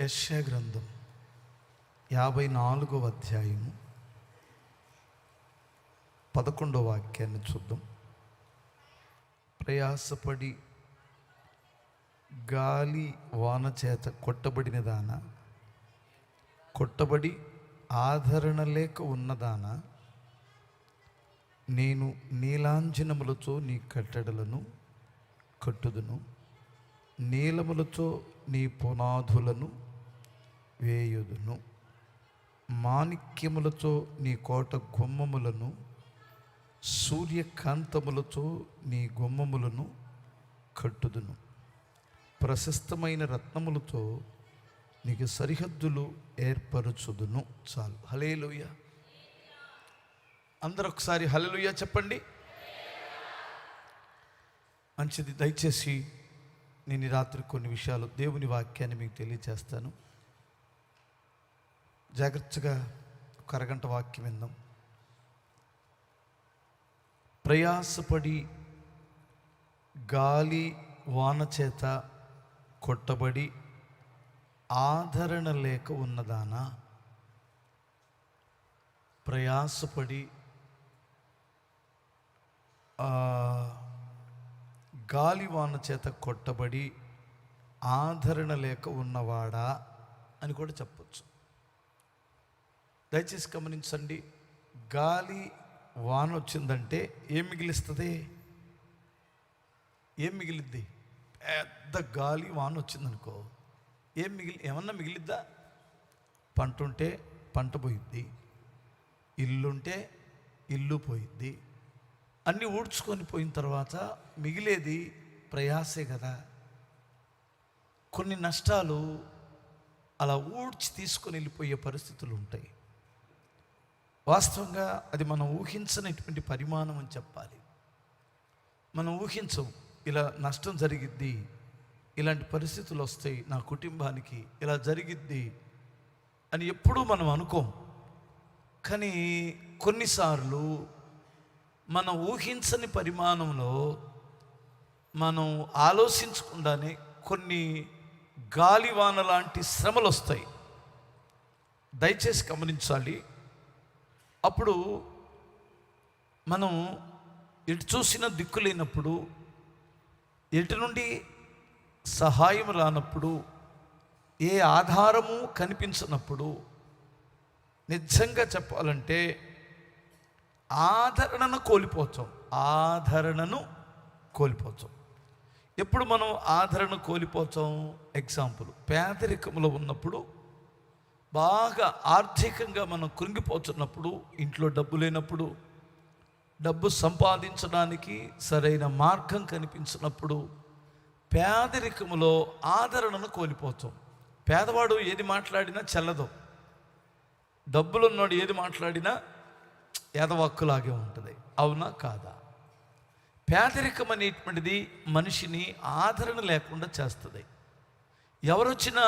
యెషయా గ్రంథం 54వ అధ్యాయము 11వ వాక్యాన్ని చూద్దాం. ప్రయాసపడి గాలి వాన చేత కొట్టబడిన దానా, కొట్టబడి ఆదరణ లేక ఉన్నదానా, నేను నీలాంజనములతో నీ కట్టడలను కట్టుదును, నీలములతో నీ పునాదులను వేయుదును, మాణిక్యములతో నీ కోట గుమ్మములను, సూర్యకాంతములతో నీ గుమ్మములను కట్టుదును, ప్రశస్తమైన రత్నములతో నీకు సరిహద్దులు ఏర్పరచుదును. చాలు. హల్లెలూయా. అందరూ ఒకసారి హల్లెలూయా చెప్పండి. మంచిది. దయచేసి నేను ఈ రాత్రి కొన్ని విషయాలు దేవుని వాక్యాన్ని మీకు తెలియజేస్తాను. జాగ్రత్తగా ఒక అరగంట వాక్యం విందాం. ప్రయాసపడి గాలి వాన చేత కొట్టబడి ఆదరణ లేక ఉన్నదానా, ప్రయాసపడి గాలి వాన చేత కొట్టబడి ఆదరణ లేక ఉన్నవాడా అని కూడా చెప్పచ్చు. దయచేసి గమనించండి. గాలి వాన వచ్చిందంటే ఏం మిగిలిస్తుంది? ఏం మిగిలిద్ది? పెద్ద గాలి వాన వచ్చిందనుకో, ఏమన్నా మిగిలిద్దా? పంట ఉంటే పంట పోయిద్ది, ఇల్లుంటే ఇల్లు పోయిద్ది. అన్నీ ఊడ్చుకొని పోయిన తర్వాత మిగిలేది ప్రయాసే కదా. కొన్ని నష్టాలు అలా ఊడ్చి తీసుకొని వెళ్ళిపోయే పరిస్థితులు ఉంటాయి. వాస్తవంగా అది మనం ఊహించనటువంటి పరిమాణం అని చెప్పాలి. మనం ఊహించం, ఇలా నష్టం జరిగిద్ది, ఇలాంటి పరిస్థితులు వస్తాయి, నా కుటుంబానికి ఇలా జరిగిద్ది అని ఎప్పుడూ మనం అనుకోం. కానీ కొన్నిసార్లు మనం ఊహించని పరిమాణంలో మనం ఆలోచించకుండానే కొన్ని గాలివాన లాంటి శ్రమలు వస్తాయి. దయచేసి గమనించాలి. అప్పుడు మనం ఎటు చూసిన దిక్కు లేనప్పుడు, ఎటు నుండి సహాయం రానప్పుడు, ఏ ఆధారము కనిపించనప్పుడు, నిజంగా చెప్పాలంటే ఆదరణను కోల్పోతాం. ఎప్పుడు మనం ఆదరణ కోల్పోతాం? ఎగ్జాంపుల్, పేదరికంలో ఉన్నప్పుడు, బాగా ఆర్థికంగా మనం కృంగిపోతున్నప్పుడు, ఇంట్లో డబ్బు లేనప్పుడు, డబ్బు సంపాదించడానికి సరైన మార్గం కనిపించినప్పుడు, పేదరికంలో ఆదరణను కోల్పోతాం. పేదవాడు ఏది మాట్లాడినా చెల్లదు, డబ్బులున్నాడు ఏది మాట్లాడినా ఏదవక్కులాగే ఉంటుంది. అవునా కాదా? పేదరికం అనేటువంటిది మనిషిని ఆదరణ లేకుండా చేస్తుంది. ఎవరొచ్చినా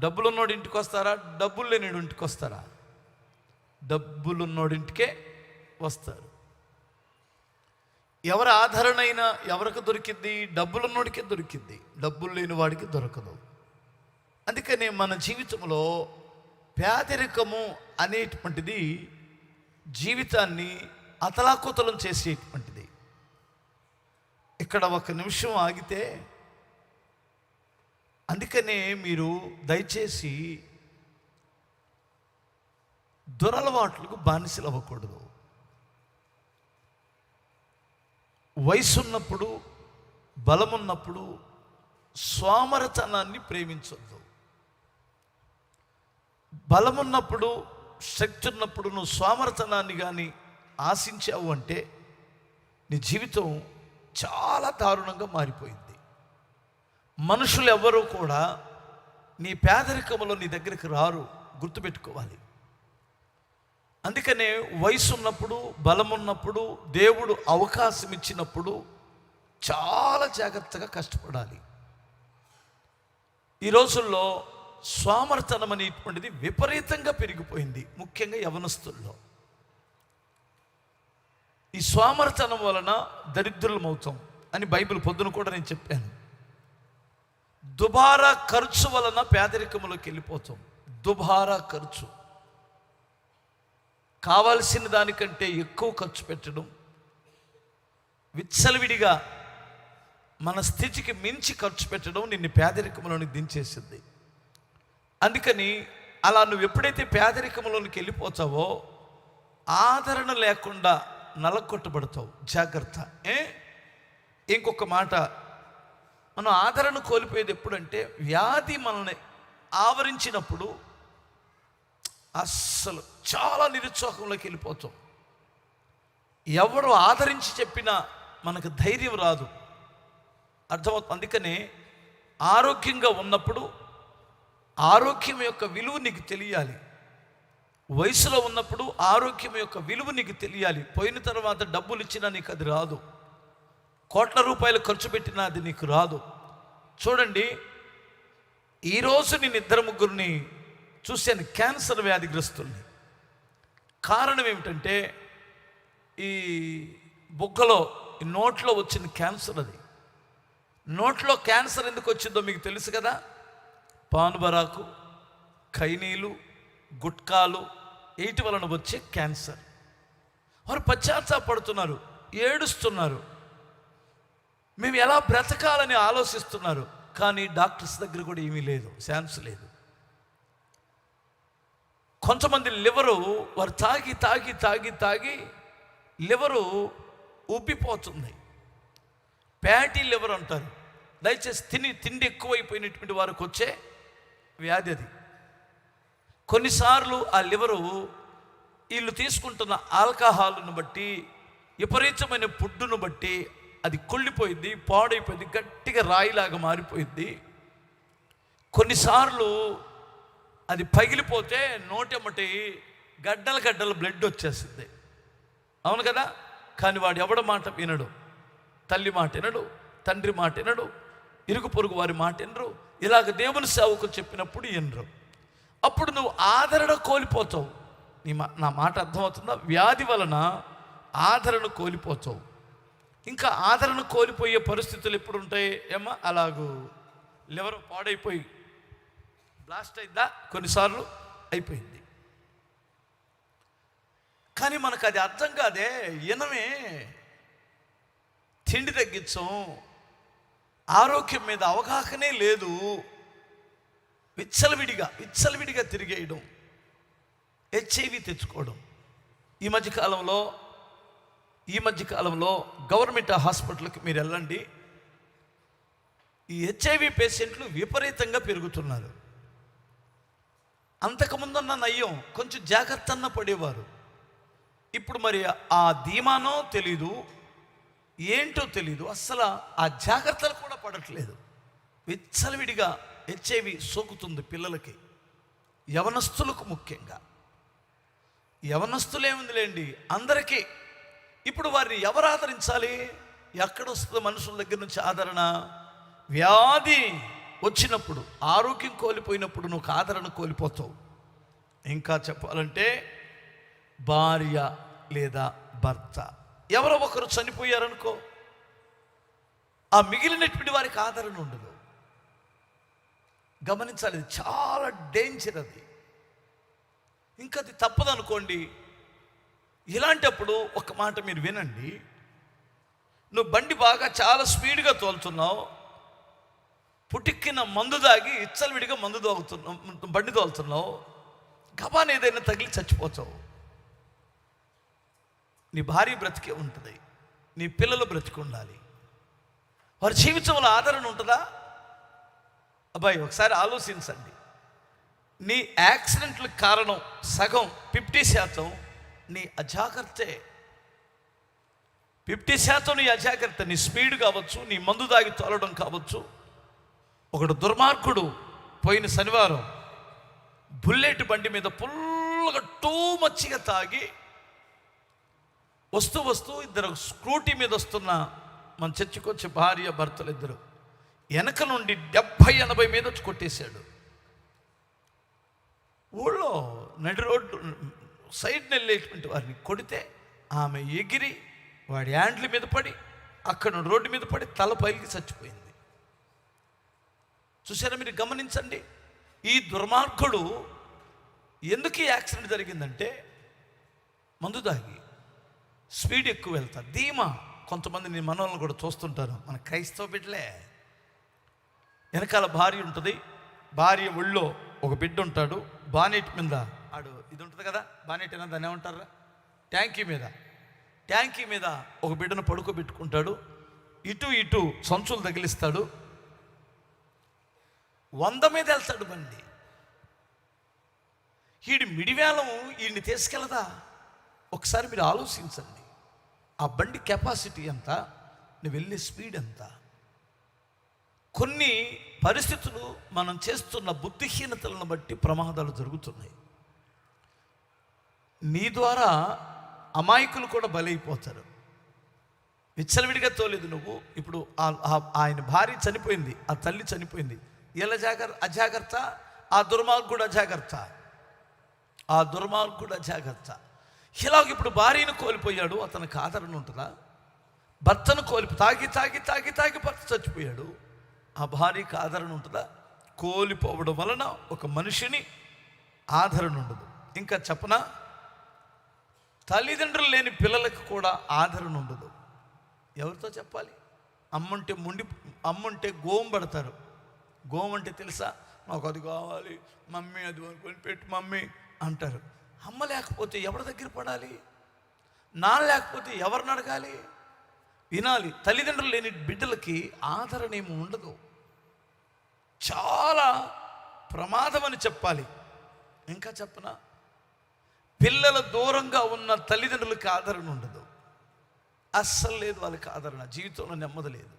డబ్బులున్నోడి ఇంటికి వస్తారా, డబ్బులు లేనివాడి ఇంటికి వస్తారా? డబ్బులున్నోడింటికే వస్తారు. ఎవరి ఆదరణ అయినా ఎవరికి దొరికింది? డబ్బులున్నోడికే దొరికింది, డబ్బులు లేని వాడికి దొరకదు. అందుకనే మన జీవితంలో పేదరికము అనేటువంటిది జీవితాన్ని అతలాకుతలం చేసేటువంటిది. ఇక్కడ ఒక నిమిషం ఆగితే, అందుకనే మీరు దయచేసి దురలవాట్లకు బానిసలు అవ్వకూడదు. వయసున్నప్పుడు, బలమున్నప్పుడు సోమరతనాన్ని ప్రేమించొద్దు. బలమున్నప్పుడు, శక్తి ఉన్నప్పుడు నువ్వు సోమరతనాన్ని కానీ ఆశించావు అంటే నీ జీవితం చాలా దారుణంగా మారిపోయింది. మనుషులు ఎవ్వరూ కూడా నీ పేదరికంలో నీ దగ్గరికి రారు, గుర్తుపెట్టుకోవాలి. అందుకనే వయసు ఉన్నప్పుడు, బలమున్నప్పుడు, దేవుడు అవకాశం ఇచ్చినప్పుడు చాలా జాగ్రత్తగా కష్టపడాలి. ఈ రోజుల్లో సోమరతనం అనేటువంటిది విపరీతంగా పెరిగిపోయింది, ముఖ్యంగా యవనస్తుల్లో. ఈ సోమరతనం వలన దరిద్రులమవుతాం అని బైబిల్ పొద్దున కూడా నేను చెప్పాను. దుబారా ఖర్చు వలన పేదరికంలోకి వెళ్ళిపోతాం. దుబారా ఖర్చు, కావాల్సిన దానికంటే ఎక్కువ ఖర్చు పెట్టడం, విచ్చలవిడిగా మన స్థితికి మించి ఖర్చు పెట్టడం నిన్ను పేదరికంలోనికి దించేసింది. అందుకని అలా నువ్వు ఎప్పుడైతే పేదరికంలోనికి వెళ్ళిపోతావో ఆదరణ లేకుండా నలగొట్టబడతావు. జాగ్రత్త. ఇంకొక మాట, మనం ఆదరణ కోల్పోయేది ఎప్పుడంటే వ్యాధి మనల్ని ఆవరించినప్పుడు అస్సలు చాలా నిరుత్సాహంలోకి వెళ్ళిపోతాం. ఎవరు ఆదరించి చెప్పినా మనకు ధైర్యం రాదు. అర్థమవుతుంది. అందుకనే ఆరోగ్యంగా ఉన్నప్పుడు ఆరోగ్యం యొక్క విలువ నీకు తెలియాలి. వయసులో ఉన్నప్పుడు ఆరోగ్యం యొక్క విలువ నీకు తెలియాలి. పోయిన తర్వాత డబ్బులు ఇచ్చినా నీకు అది రాదు. కోట్ల రూపాయలు ఖర్చు పెట్టినా అది నీకు రాదు. చూడండి, ఈరోజు నేను 2-3 చూశాను క్యాన్సర్ వ్యాధిగ్రస్తుల్ని. కారణం ఏమిటంటే ఈ బుగ్గలో, ఈ నోట్లో వచ్చిన క్యాన్సర్. అది నోట్లో క్యాన్సర్ ఎందుకు వచ్చిందో మీకు తెలుసు కదా. పానుబరాకు, ఖైనీలు, గుట్కాలు వీటి వలన వచ్చే క్యాన్సర్. వారు పశ్చాత్తాపడుతున్నారు, ఏడుస్తున్నారు, మేము ఎలా బ్రతకాలని ఆలోచిస్తున్నారు. కానీ డాక్టర్స్ దగ్గర కూడా ఏమీ లేదు, ఛాన్స్ లేదు. కొంతమంది లివరు వారు తాగి తాగి తాగి తాగి లివరు ఉబ్బిపోతుంది. ఫ్యాటీ లివర్ అంటారు. దయచేసి తిండి ఎక్కువైపోయినటువంటి వారికి వచ్చే వ్యాధి అది. కొన్నిసార్లు ఆ లివరు వీళ్ళు తీసుకుంటున్న ఆల్కహాల్ను బట్టి, విపరీతమైన ఫుడ్డును బట్టి అది కుళ్ళిపోయింది, పాడైపోయింది, గట్టిగా రాయిలాగా మారిపోయింది. కొన్నిసార్లు అది పగిలిపోతే నోటెమ్మటి గడ్డలు బ్లడ్ వచ్చేస్తుంది. అవును కదా. కానీ వాడు ఎవడ మాట వినడు. తల్లి మాట వినడు, తండ్రి మాట వినడు, ఇరుగు పొరుగు వారి మాట వినరు. ఇలాగ దేవుని సేవకులు చెప్పినప్పుడు వినరు. అప్పుడు నువ్వు ఆదరణ కోల్పోతావు. నా మాట అర్థమవుతుందా? వ్యాధి వలన ఆదరణ కోల్పోతావు. ఇంకా ఆదరణ కోల్పోయే పరిస్థితులు ఎప్పుడు ఉంటాయి ఏమో, అలాగూ లివర్ పాడైపోయి బ్లాస్ట్ అయిందా, కొన్నిసార్లు అయిపోయింది. కానీ మనకు అది అర్థం కాదే. వినమే, తిండి తగ్గించం, ఆరోగ్యం మీద అవగాహనే లేదు. విచ్చలవిడిగా తిరిగేయడం, హెచ్ఐవి తెచ్చుకోవడం. ఈ మధ్యకాలంలో గవర్నమెంట్ హాస్పిటల్కి మీరు వెళ్ళండి, ఈ హెచ్ఐవి పేషెంట్లు విపరీతంగా పెరుగుతున్నారు. అంతకుముందన్న నయ్యం కొంచెం జాగ్రత్త అన్న పడేవారు. ఇప్పుడు మరి ఆ ధీమానో తెలీదు, ఏంటో తెలీదు, అస్సలు ఆ జాగ్రత్తలు కూడా పడట్లేదు. విచ్చలవిడిగా హెచ్ఐవి సోకుతుంది పిల్లలకి, యవనస్తులకు ముఖ్యంగా. యవనస్తులేముందిలేండి, అందరికీ. ఇప్పుడు వారిని ఎవరు ఆదరించాలి? ఎక్కడొస్తుంది మనుషుల దగ్గర నుంచి ఆదరణ? వ్యాధి వచ్చినప్పుడు, ఆరోగ్యం కోల్పోయినప్పుడు నువ్వు ఆదరణ కోల్పోతావు. ఇంకా చెప్పాలంటే భార్య లేదా భర్త ఎవరో ఒకరు చనిపోయారనుకో, ఆ మిగిలినటువంటి వారికి ఆదరణ ఉండదు. గమనించాలి, ఇది చాలా డేంజర్ అది. ఇంకా అది తప్పదనుకోండి. ఇలాంటప్పుడు ఒక మాట మీరు వినండి. నువ్వు బండి బాగా చాలా స్పీడ్గా తోలుతున్నావు, పుటిక్కిన మందు దాగి ఇచ్చలవిడిగా బండి తోలుతున్నావు, గబాన్ ఏదైనా తగిలి చచ్చిపోతావు. నీ భార్య బ్రతికే ఉంటుంది, నీ పిల్లలు బ్రతికి ఉండాలి. వారి జీవితంలో ఆదరణ ఉంటుందా? అబ్బాయి ఒకసారి ఆలోచించండి. నీ యాక్సిడెంట్లకు కారణం సగం 50% నీ అజాగ్రత్తే. 50% నీ అజాగ్రత్త. నీ స్పీడ్ కావచ్చు, నీ మందు దాగి తోలడం కావచ్చు. ఒకడు దుర్మార్గుడు పోయిన శనివారం బుల్లెట్ బండి మీద ఫుల్గా టూ మచ్చిగా తాగి వస్తూ ఇద్దరు స్కూటీ మీద వస్తున్న మన చర్చికి వచ్చే భార్య భర్తలు ఇద్దరు వెనక నుండి 70-80 మీద వచ్చి కొట్టేశాడు. ఊళ్ళో నడి రోడ్డు సైడ్ని వెళ్ళేటువంటి వారిని కొడితే ఆమె ఎగిరి వాడి హ్యాండ్ల మీద పడి అక్కడ రోడ్డు మీద పడి తల పైకి చచ్చిపోయింది. చూసారా, మీరు గమనించండి. ఈ దుర్మార్గుడు ఎందుకు ఈ యాక్సిడెంట్ జరిగిందంటే మందు తాగి స్పీడ్ ఎక్కువ వెళ్తారు. ధీమా. కొంతమంది నేను మనోళ్ళని కూడా చూస్తుంటాను, మన క్రైస్తవ బిడ్డలే. వెనకాల భార్య ఉంటుంది, భార్య ఒళ్ళో ఒక బిడ్డ ఉంటాడు, బానెట్ మీద ఆడు ఇది ఉంటుంది కదా, బానెట్ అయినా దాన్ని ఏమంటారా, ట్యాంకీ మీద ఒక బిడ్డను పడుకోబెట్టుకుంటాడు. ఇటు సంచులు తగిలిస్తాడు, 100 మీద వెళ్తాడు బండి. వీడి మిడివేలం వీడిని తీసుకెళ్ళదా? ఒకసారి మీరు ఆలోచించండి. ఆ బండి కెపాసిటీ ఎంత, నువ్వు వెళ్ళే స్పీడ్ ఎంత. కొన్ని పరిస్థితులు మనం చేస్తున్న బుద్ధిహీనతలను బట్టి ప్రమాదాలు జరుగుతున్నాయి. నీ ద్వారా అమాయకులు కూడా బలైపోతారు. విచ్చలవిడిగా తోలేదు నువ్వు. ఇప్పుడు ఆయన భార్య చనిపోయింది, ఆ తల్లి చనిపోయింది. ఎలా అజాగ్రత్త, ఆ దుర్మార్గుడు అజాగ్రత్త. ఇలాగ ఇప్పుడు భార్యను కోల్పోయాడు, అతనికి ఆదరణ ఉంటుందా? భర్తను తాగి భర్త చచ్చిపోయాడు, ఆ భార్యకి ఆదరణ ఉంటుందా? కోల్పోవడం వలన ఒక మనిషిని ఆదరణ ఉండదు. ఇంకా చెప్పనా, తల్లిదండ్రులు లేని పిల్లలకు కూడా ఆదరణ ఉండదు. ఎవరితో చెప్పాలి? అమ్ముంటే గోము పడతారు. గోము అంటే తెలుసా? నాకు అది కావాలి మమ్మీ, అది కొని పెట్టు మమ్మీ అంటారు. అమ్మ లేకపోతే ఎవరి దగ్గర పడాలి? నాన్న లేకపోతే ఎవరిని అడగాలి? వినాలి. తల్లిదండ్రులు లేని బిడ్డలకి ఆదరణ ఏమి ఉండదు. చాలా ప్రమాదం అని చెప్పాలి. ఇంకా చెప్పనా, పిల్లల దూరంగా ఉన్న తల్లిదండ్రులకి ఆదరణ ఉండదు. అస్సలు లేదు వాళ్ళకి ఆదరణ. జీవితంలో నెమ్మది లేదు.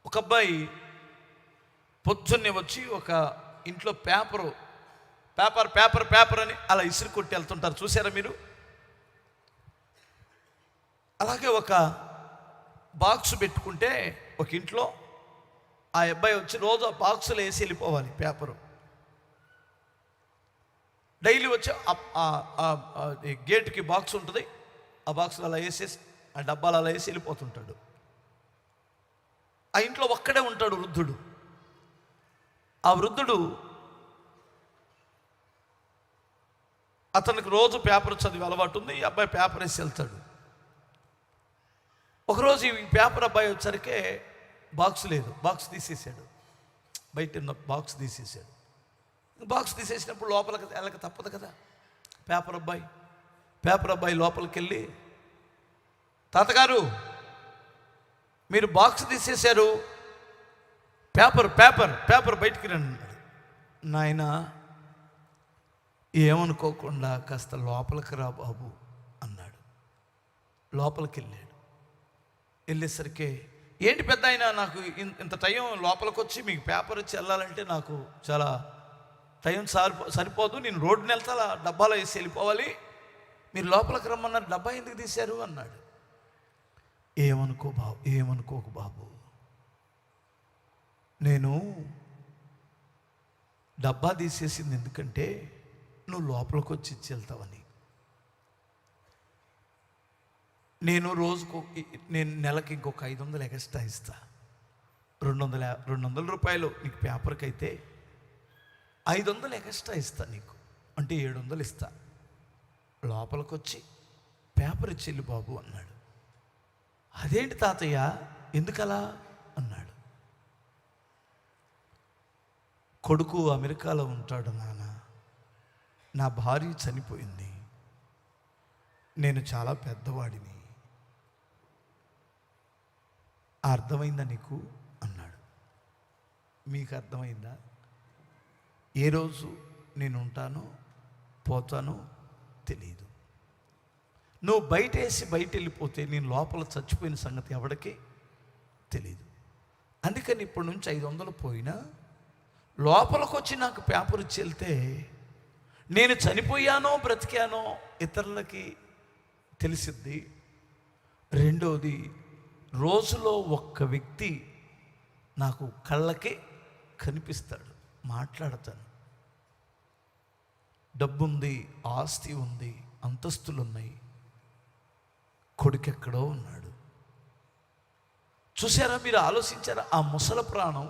ఒక అబ్బాయి పొద్దున్నే వచ్చి ఒక ఇంట్లో పేపర్ అని అలా ఇసురు కొట్టి వెళ్తుంటారు, చూసారా మీరు? అలాగే ఒక బాక్స్ పెట్టుకుంటే ఒక ఇంట్లో ఆ అబ్బాయి వచ్చి రోజు ఆ బాక్సులో వేసి వెళ్ళిపోవాలి పేపరు. డైలీ వచ్చి గేట్కి బాక్స్ ఉంటుంది, ఆ బాక్సులు అలా వేసేసి ఆ డబ్బాలు అలా వేసి వెళ్ళిపోతుంటాడు. ఆ ఇంట్లో ఒక్కడే ఉంటాడు వృద్ధుడు. ఆ వృద్ధుడు అతనికి రోజు పేపర్ చదివే అలవాటు ఉంది. ఈ అబ్బాయి పేపర్ వేసి వెళ్తాడు. ఒకరోజు ఈ పేపర్ అబ్బాయి వచ్చరికే బాక్స్ లేదు, బాక్స్ తీసేసాడు. బయట ఉన్న బాక్స్ తీసేసాడు. బాక్స్ తీసేసినప్పుడు లోపలికి వెళ్ళక తప్పదు కదా. పేపర్ అబ్బాయి లోపలికి వెళ్ళి, తాతగారు మీరు బాక్స్ తీసేశారు, పేపర్ బయటికి రండి అన్నాడు. నాయనా ఏమనుకోకుండా కాస్త లోపలికి రా బాబు అన్నాడు. లోపలికి వెళ్ళేసరికి, ఏంటి పెద్ద అయినా, నాకు ఇంత టైం లోపలికి వచ్చి మీకు పేపర్ ఇచ్చి వెళ్ళాలంటే నాకు చాలా టైం సరిపోదు, నేను రోడ్డుని వెళ్తా డబ్బాలో వేసి వెళ్ళిపోవాలి, మీరు లోపలికి రమ్మన్నారు, డబ్బా ఎందుకు తీశారు అన్నాడు. ఏమనుకోకు బాబు, నేను డబ్బా తీసేసింది ఎందుకంటే నువ్వు లోపలికి వచ్చి ఇచ్చి వెళ్తావని. నేను నెలకి ఇంకొక 500 ఎక్స్ట్రా ఇస్తా. 200 రూపాయలు నీకు పేపర్కి అయితే 500 ఎక్స్ట్రా ఇస్తా నీకు, అంటే 700 ఇస్తా. లోపలికి వచ్చి పేపర్ ఇచ్చేళ్ళు బాబు అన్నాడు. అదేంటి తాతయ్య ఎందుకలా అన్నాడు. కొడుకు అమెరికాలో ఉంటాడు నాన్న, నా భార్య చనిపోయింది, నేను చాలా పెద్దవాడిని, అర్థమైందా నీకు అన్నాడు. మీకు అర్థమైందా? ఏ రోజు నేను ఉంటానో పోతానో తెలియదు. నువ్వు బయట వెళ్ళిపోతే నేను లోపల చచ్చిపోయిన సంగతి ఎవడికి తెలియదు. అందుకని ఇప్పటి నుంచి 500 పోయినా లోపలికి వచ్చి నాకు పేపర్ ఇచ్చి వెళ్తే నేను చనిపోయానో బ్రతికానో ఇతరులకి తెలిసిద్ది. రెండోది, రోజులో ఒక్క వ్యక్తి నాకు కళ్ళకి కనిపిస్తాడు, మాట్లాడతాను. డబ్బుంది, ఆస్తి ఉంది, అంతస్తులున్నాయి, కొడుకెక్కడో ఉన్నాడు. చూసారా, మీరు ఆలోచించారా? ఆ ముసల ప్రాణం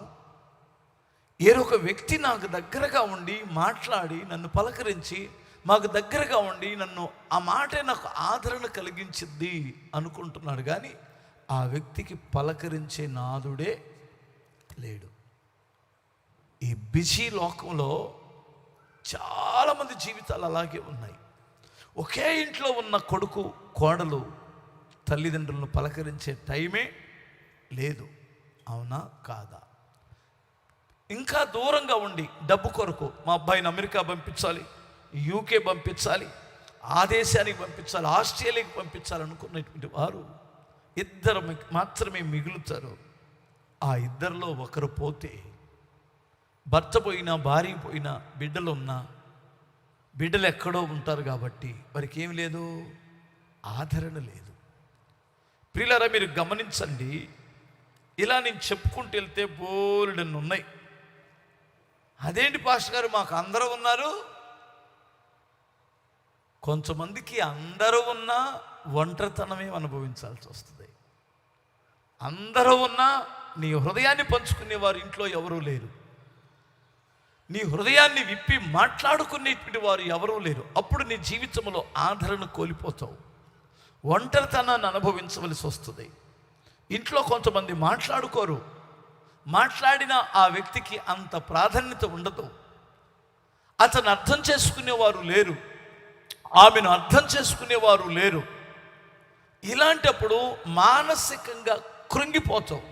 ఏరొక వ్యక్తి నాకు దగ్గరగా ఉండి మాట్లాడి నన్ను పలకరించి మాకు దగ్గరగా ఉండి నన్ను ఆ మాటే నాకు ఆదరణ కలిగించింది అనుకుంటున్నాడు, కానీ ఆ వ్యక్తికి పలకరించే నాదుడే లేడు. ఈ బిజీ లోకంలో చాలామంది జీవితాలు అలాగే ఉన్నాయి. ఒకే ఇంట్లో ఉన్న కొడుకు కోడలు తల్లిదండ్రులను పలకరించే టైమే లేదు. అవునా కాదా? ఇంకా దూరంగా ఉండి డబ్బు కొరకు మా అబ్బాయిని అమెరికా పంపించాలి, యూకే పంపించాలి, ఆ దేశానికి పంపించాలి, ఆస్ట్రేలియాకి పంపించాలి అనుకున్నటువంటి వారు ఇద్దరు మాత్రమే మిగులుతారు. ఆ ఇద్దరిలో ఒకరు పోతే, భర్త పోయినా భార్య పోయినా బిడ్డలు ఉన్నా, బిడ్డలు ఎక్కడో ఉంటారు కాబట్టి వారికి ఏం లేదు, ఆదరణ లేదు. ప్రియులారా, మీరు గమనించండి, ఇలా నేను చెప్పుకుంటూ వెళ్తే బోలెడన్ని ఉన్నాయి. అదేంటి పాస్టర్ గారు మాకు అందరూ ఉన్నారు? కొంతమందికి అందరూ ఉన్నా ఒంటరితనమే అనుభవించాల్సి వస్తుంది. అందరూ ఉన్నా నీ హృదయాన్ని పంచుకునే వారు ఇంట్లో ఎవరూ లేరు. నీ హృదయాన్ని విప్పి మాట్లాడుకునేటువంటి వారు ఎవరూ లేరు. అప్పుడు నీ జీవితంలో ఆదరణ కోల్పోతావు, ఒంటరితనాన్ని అనుభవించవలసి వస్తుంది. ఇంట్లో కొంతమంది మాట్లాడుకోరు, మాట్లాడిన ఆ వ్యక్తికి అంత ప్రాధాన్యత ఉండదు. అతను అర్థం చేసుకునేవారు లేరు, ఆమెను అర్థం చేసుకునేవారు లేరు. ఇలాంటప్పుడు మానసికంగా కృంగిపోతావు.